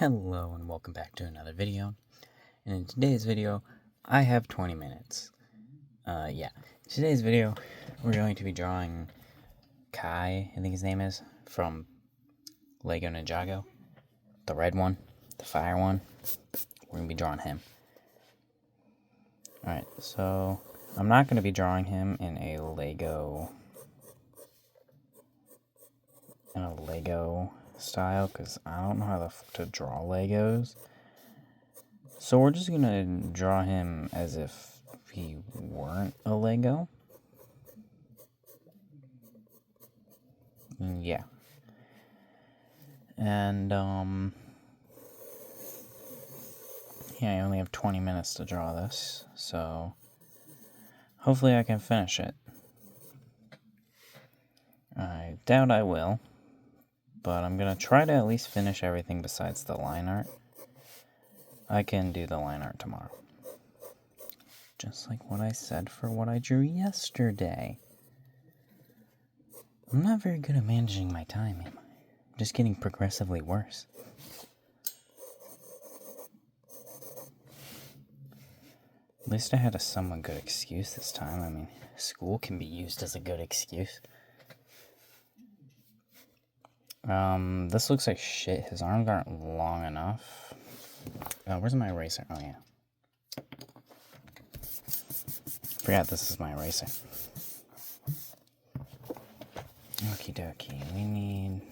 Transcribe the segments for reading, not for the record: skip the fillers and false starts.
Hello and welcome back to another video. And in today's video, I have 20 minutes. Today's video, we're going to be drawing Kai, I think his name is, from Lego Ninjago. The red one, the fire one. We're going to be drawing him. Alright, so I'm not going to be drawing him in a Lego style, because I don't know how to draw Legos. So we're just going to draw him as if he weren't a Lego. Yeah. And, yeah, I only have 20 minutes to draw this, so hopefully I can finish it. I doubt I will, but I'm going to try to at least finish everything besides the line art. I can do the line art tomorrow. Just like what I said for what I drew yesterday. I'm not very good at managing my time, am I? I'm just getting progressively worse. At least I had a somewhat good excuse this time. I mean, school can be used as a good excuse. This looks like shit. His arms aren't long enough. Where's my eraser? Oh, yeah. Forgot this is my eraser. Okie dokie. We need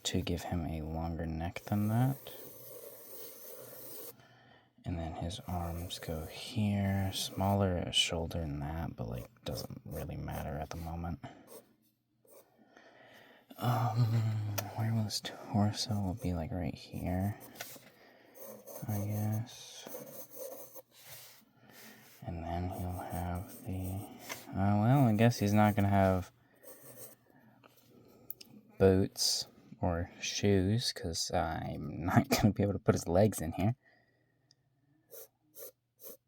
to give him a longer neck than that. And then his arms go here. Smaller shoulder than that, but, like, doesn't really matter at the moment. Where will his torso will be, like, right here, I guess. And then he'll have the... well, I guess he's not gonna have boots or shoes, because I'm not gonna be able to put his legs in here.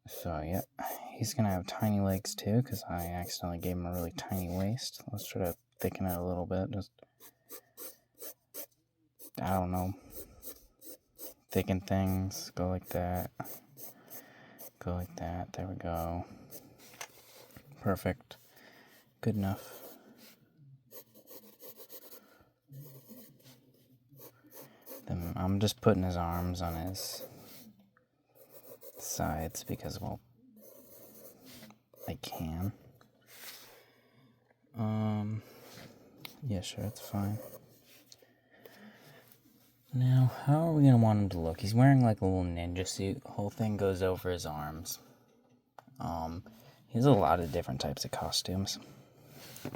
So, yeah, he's gonna have tiny legs, too, because I accidentally gave him a really tiny waist. Let's try to thicken it a little bit, just... I don't know. Thicken things. Go like that. Go like that. There we go. Perfect. Good enough. Then I'm just putting his arms on his sides because, well, I can. Yeah, sure, it's fine. Now, how are we going to want him to look? He's wearing, like, a little ninja suit. The whole thing goes over his arms. He has a lot of different types of costumes.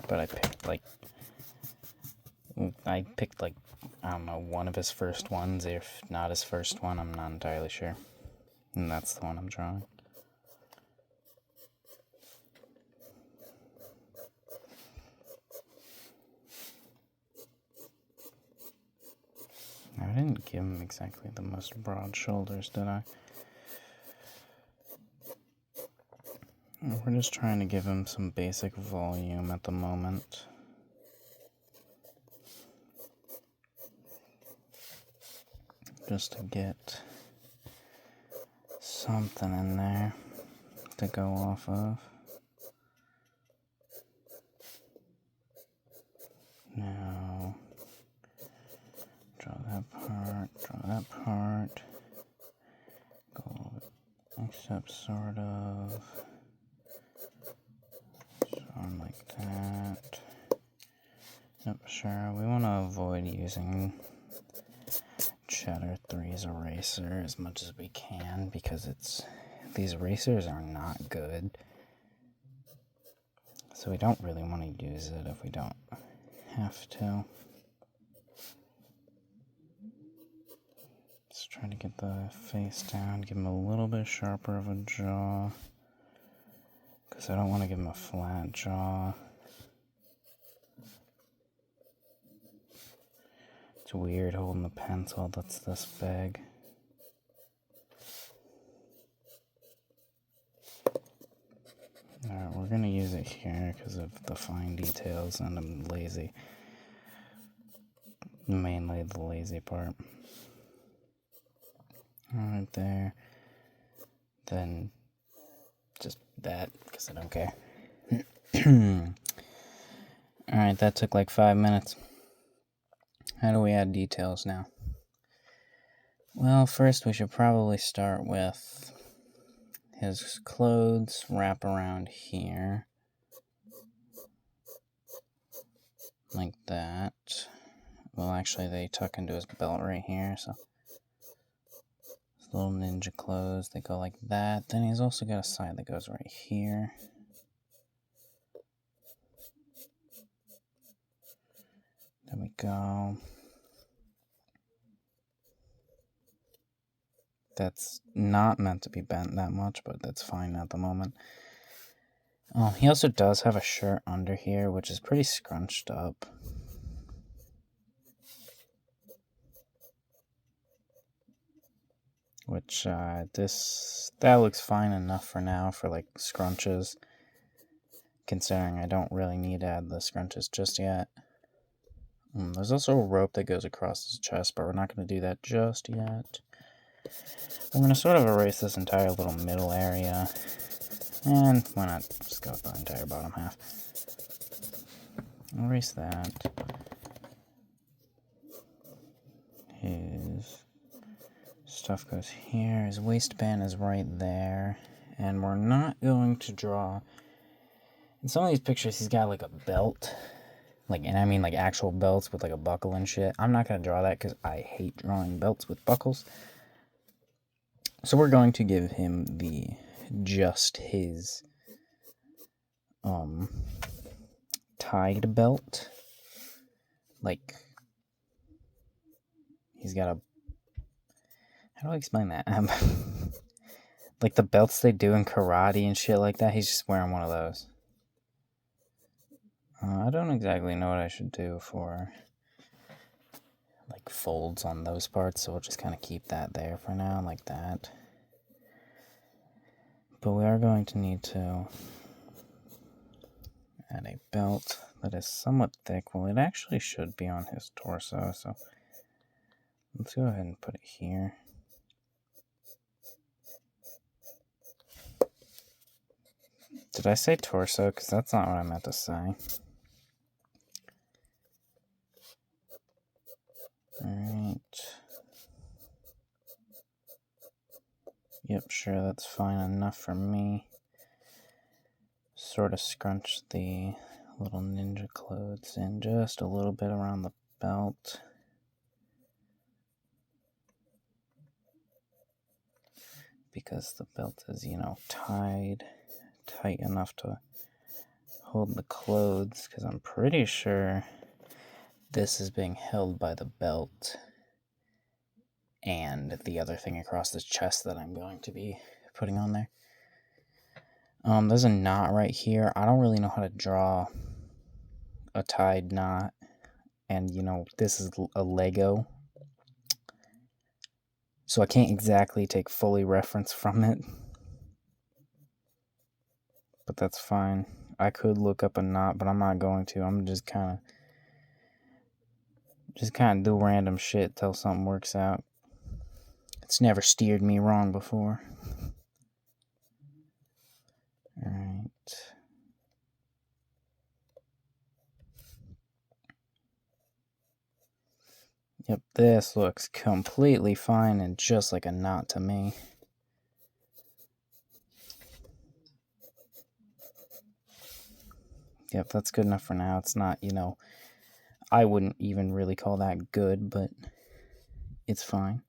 But I picked, like, I don't know, one of his first ones. If not his first one, I'm not entirely sure. And that's the one I'm drawing. I didn't give him exactly the most broad shoulders, did I? We're just trying to give him some basic volume at the moment. Just to get something in there to go off of. Now, draw that part, go except sort of, arm like that. Yep, sure, we want to avoid using Cheddar 3's eraser as much as we can, because these erasers are not good. So we don't really want to use it if we don't have to. Let's try to get the face down, give him a little bit sharper of a jaw, because I don't want to give him a flat jaw. It's weird holding the pencil that's this big. Alright, we're going to use it here because of the fine details, and I'm lazy. Mainly the lazy part. right there. Then just that, because I don't care. Alright, that took like 5 minutes. How do we add details now? Well, first we should probably start with his clothes wrap around here. Like that. Well, actually, they tuck into his belt right here, so. His little ninja clothes, they go like that. Then he's also got a side that goes right here. There we go. That's not meant to be bent that much, but that's fine at the moment. Oh, he also does have a shirt under here, which is pretty scrunched up. Which, that looks fine enough for now for, like, scrunches. Considering I don't really need to add the scrunches just yet. There's also a rope that goes across his chest, but we're not going to do that just yet. I'm going to sort of erase this entire little middle area. And why not just go with the entire bottom half. Erase that. His stuff goes here. His waistband is right there. And we're not going to draw... In some of these pictures, he's got like a belt. And I mean like actual belts with like a buckle and shit. I'm not going to draw that because I hate drawing belts with buckles. So we're going to give him just his tied belt. Like, he's got a... How do I explain that? Like the belts they do in karate and shit like that, he's just wearing one of those. I don't exactly know what I should do for like folds on those parts, so we'll just kind of keep that there for now, like that. But we are going to need to add a belt that is somewhat thick. Well, it actually should be on his torso, so let's go ahead and put it here. Did I say torso? Because that's not what I meant to say. Alright. Yep, sure, that's fine enough for me. Sort of scrunch the little ninja clothes in just a little bit around the belt. Because the belt is, tight enough to hold the clothes. Because I'm pretty sure this is being held by the belt and the other thing across his chest that I'm going to be putting on there. There's a knot right here. I don't really know how to draw a tied knot. And, this is a Lego. So I can't exactly take fully reference from it. But that's fine. I could look up a knot, but I'm not going to. I'm just kind of do random shit till something works out. It's never steered me wrong before. Alright. Yep, this looks completely fine and just like a knot to me. Yep, that's good enough for now. It's not, I wouldn't even really call that good, but it's fine.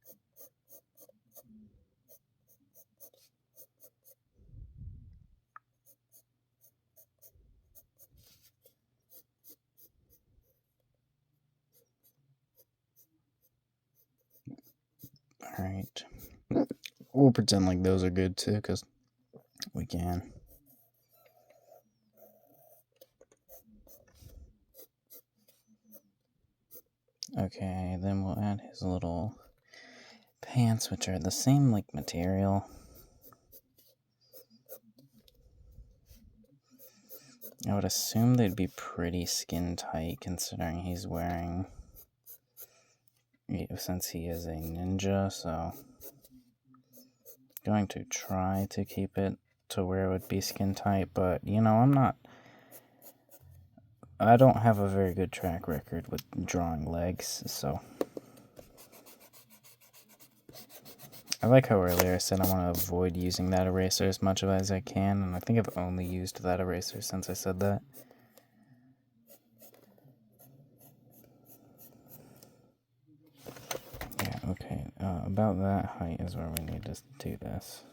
Alright. We'll pretend like those are good too, because we can. Okay, then we'll add his little pants, which are the same, material. I would assume they'd be pretty skin tight, considering he's wearing... Since he is a ninja, so... going to try to keep it to where it would be skin tight, but, you know, I don't have a very good track record with drawing legs, so. I like how earlier I said I want to avoid using that eraser as much as I can, and I think I've only used that eraser since I said that. Yeah, okay, about that height is where we need to do this.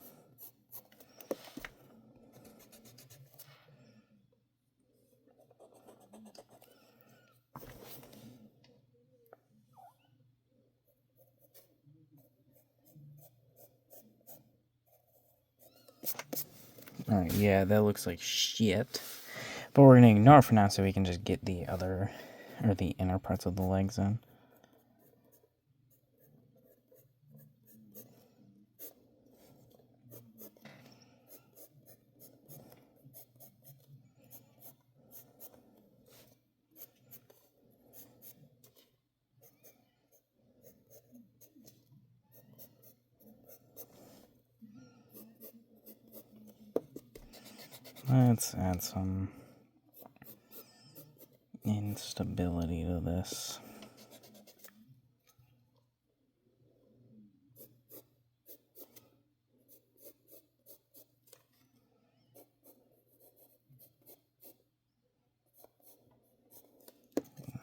Alright, yeah, that looks like shit. But we're going to ignore it for now so we can just get the other, or the inner parts of the legs in. Let's add some instability to this.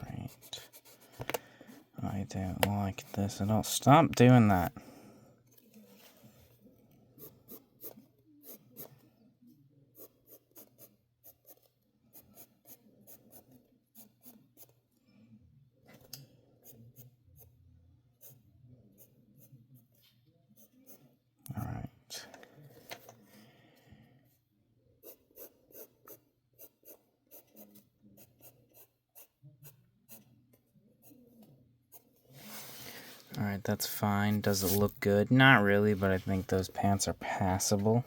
Right. I don't like this at all. Stop doing that. Alright. Alright, that's fine. Does it look good? Not really, but I think those pants are passable.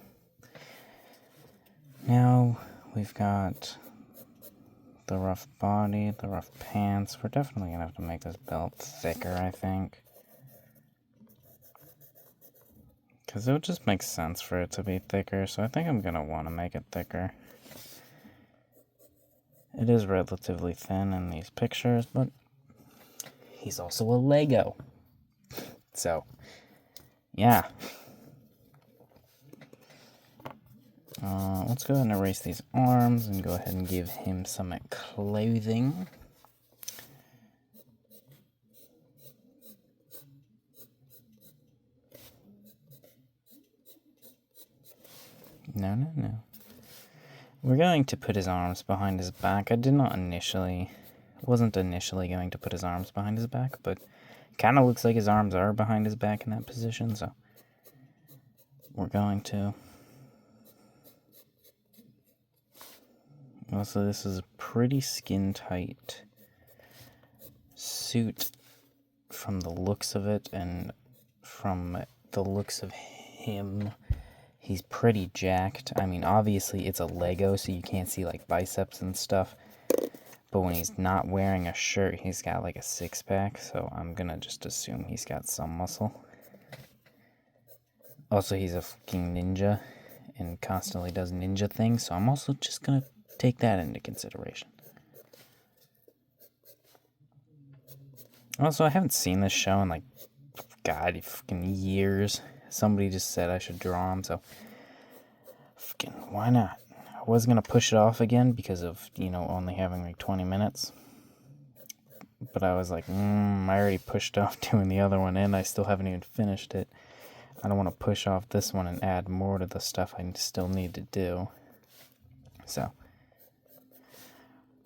Now we've got the rough body, the rough pants. We're definitely going to have to make this belt thicker, I think. Because it would just make sense for it to be thicker, so I think I'm going to want to make it thicker. It is relatively thin in these pictures, but he's also a Lego. So, yeah. Let's go ahead and erase these arms and go ahead and give him some clothing. No. We're going to put his arms behind his back. I wasn't initially going to put his arms behind his back, but kind of looks like his arms are behind his back in that position, so we're going to. Also, this is a pretty skin-tight suit from the looks of it, and from the looks of him, he's pretty jacked. I mean, obviously it's a Lego, so you can't see like biceps and stuff, but when he's not wearing a shirt, he's got like a six-pack, so I'm gonna just assume he's got some muscle. Also, he's a fucking ninja and constantly does ninja things, so I'm also just gonna take that into consideration. Also, I haven't seen this show in like, God, fucking years. Somebody just said I should draw him, so fucking why not? I was gonna push it off again because of, you know, only having like 20 minutes. But I was like, I already pushed off doing the other one and I still haven't even finished it. I don't want to push off this one and add more to the stuff I still need to do. So,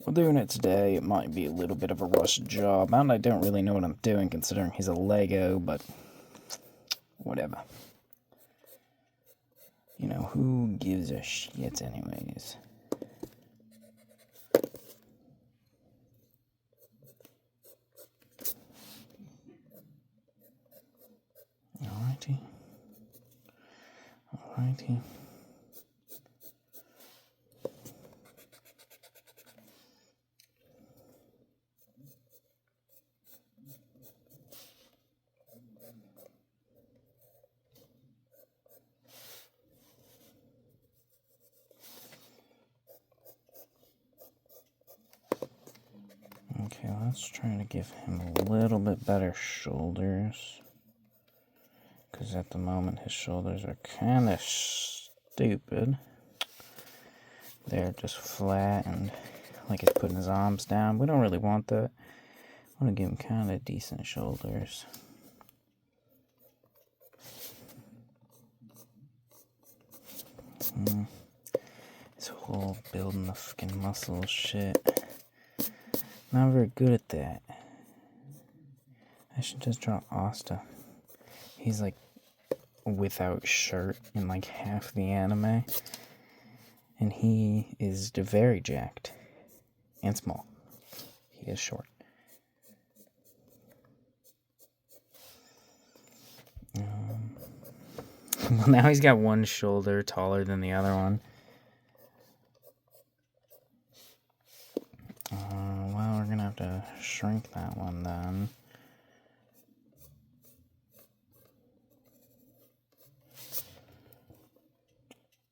we're doing it today. It might be a little bit of a rushed job, and I don't really know what I'm doing considering he's a Lego, but whatever. You know, who gives a shit anyways? Alrighty. let's try to give him a little bit better shoulders. Because at the moment his shoulders are kind of stupid. They're just flat and like he's putting his arms down. We don't really want that. I want to give him kind of decent shoulders. This whole building the fucking muscles shit. Not very good at that. I should just draw Asta. He's like without shirt in like half the anime. And he is very jacked. And small. He is short. Well, now he's got one shoulder taller than the other one. Well, we're gonna have to shrink that one then.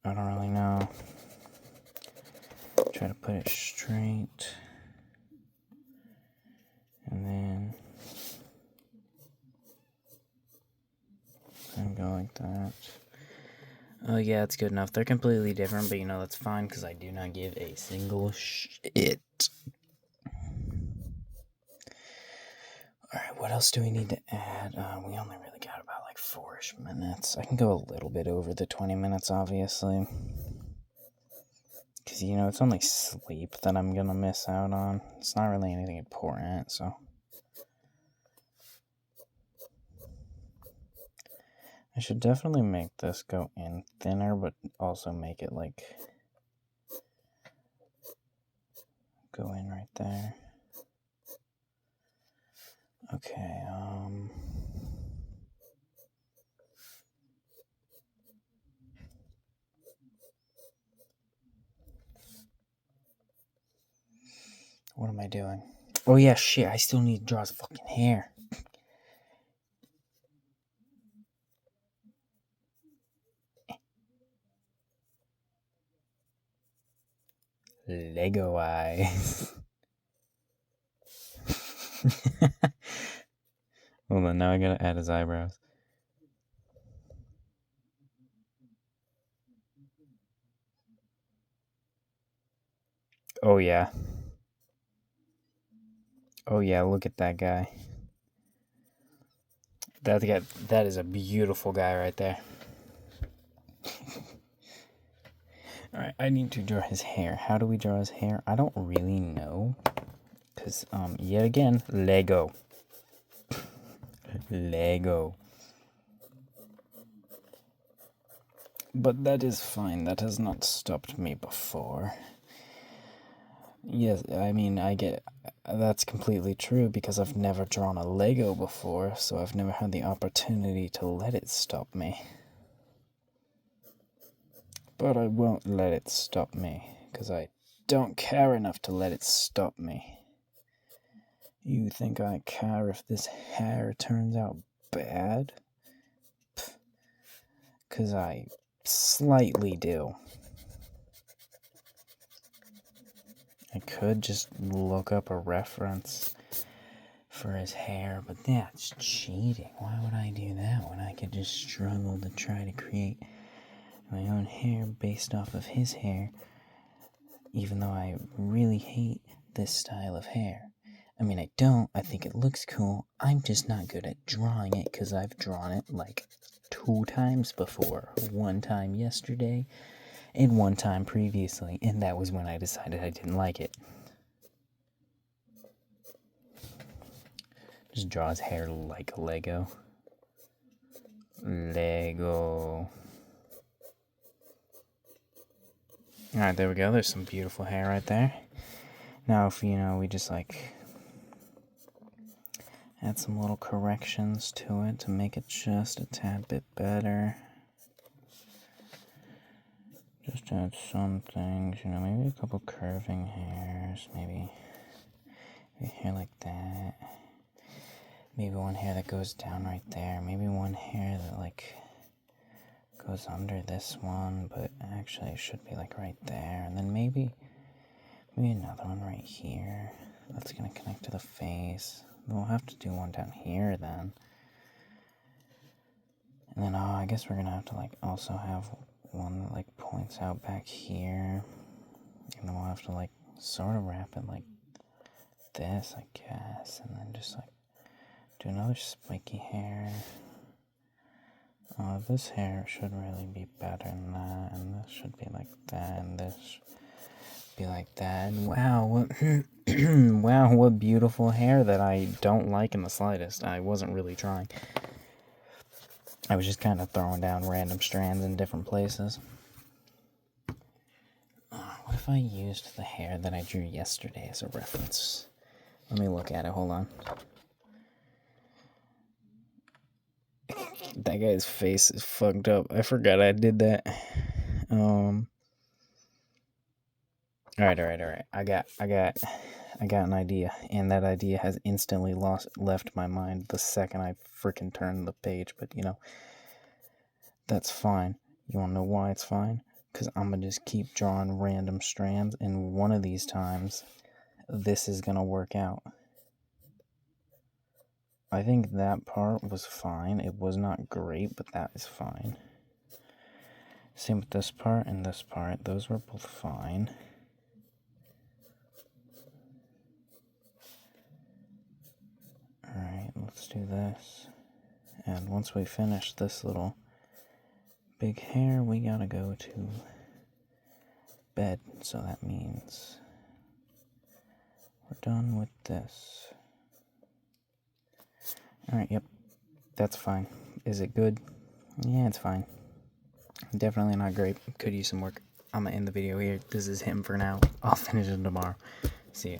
I don't really know. Try to put it straight. And then go like that. Oh yeah, it's good enough. They're completely different, but you know, that's fine because I do not give a single shit. Alright, what else do we need to add? We only really got about like 4-ish minutes. I can go a little bit over the 20 minutes, obviously. Because, you know, it's only sleep that I'm gonna miss out on. It's not really anything important, so. I should definitely make this go in thinner, but also make it like go in right there. Okay, what am I doing? Oh yeah, shit, I still need to draw his fucking hair. Lego eyes. Hold on, now I gotta add his eyebrows. Oh yeah. Oh yeah, look at that guy. That is a beautiful guy right there. Alright, I need to draw his hair. How do we draw his hair? I don't really know. Because, yet again, Lego. Lego. But that is fine. That has not stopped me before. Yes, I mean, I get that's completely true because I've never drawn a Lego before, so I've never had the opportunity to let it stop me. But I won't let it stop me, because I don't care enough to let it stop me. You think I care if this hair turns out bad? Because I slightly do. I could just look up a reference for his hair, but that's cheating. Why would I do that when I could just struggle to try to create my own hair based off of his hair, even though I really hate this style of hair? I mean, I don't. I think it looks cool. I'm just not good at drawing it because I've drawn it like 2 times before. 1 time yesterday and 1 time previously, and that was when I decided I didn't like it. Just draw his hair like a Lego. Lego. Alright, there we go. There's some beautiful hair right there. Now, if, you know, we just, like, add some little corrections to it to make it just a tad bit better. Just add some things, you know, maybe a couple curving hairs, maybe a hair like that. Maybe one hair that goes down right there. Maybe one hair that, like, goes under this one, but actually it should be, like, right there. And then maybe another one right here. That's gonna connect to the face. We'll have to do one down here then. And then, I guess we're gonna have to, like, also have one that, like, points out back here. And then we'll have to, like, sort of wrap it like this, I guess. And then just, like, do another spiky hair. This hair should really be better than that. And this should be like that. And this should be like that. And wow, what, wow, what beautiful hair that I don't like in the slightest. I wasn't really trying. I was just kind of throwing down random strands in different places. What if I used the hair that I drew yesterday as a reference? Let me look at it, hold on. That guy's face is fucked up. I forgot I did that. Alright. I got an idea, and that idea has instantly left my mind the second I freaking turned the page, but you know, that's fine. You wanna know why it's fine? Because I'm gonna just keep drawing random strands, and one of these times, this is gonna work out. I think that part was fine. It was not great, but that is fine. Same with this part and this part. Those were both fine. Alright, let's do this. And once we finish this little big hair, we gotta go to bed. So that means we're done with this. Alright, yep. That's fine. Is it good? Yeah, it's fine. Definitely not great. Could use some work. I'm gonna end the video here. This is him for now. I'll finish it tomorrow. See ya.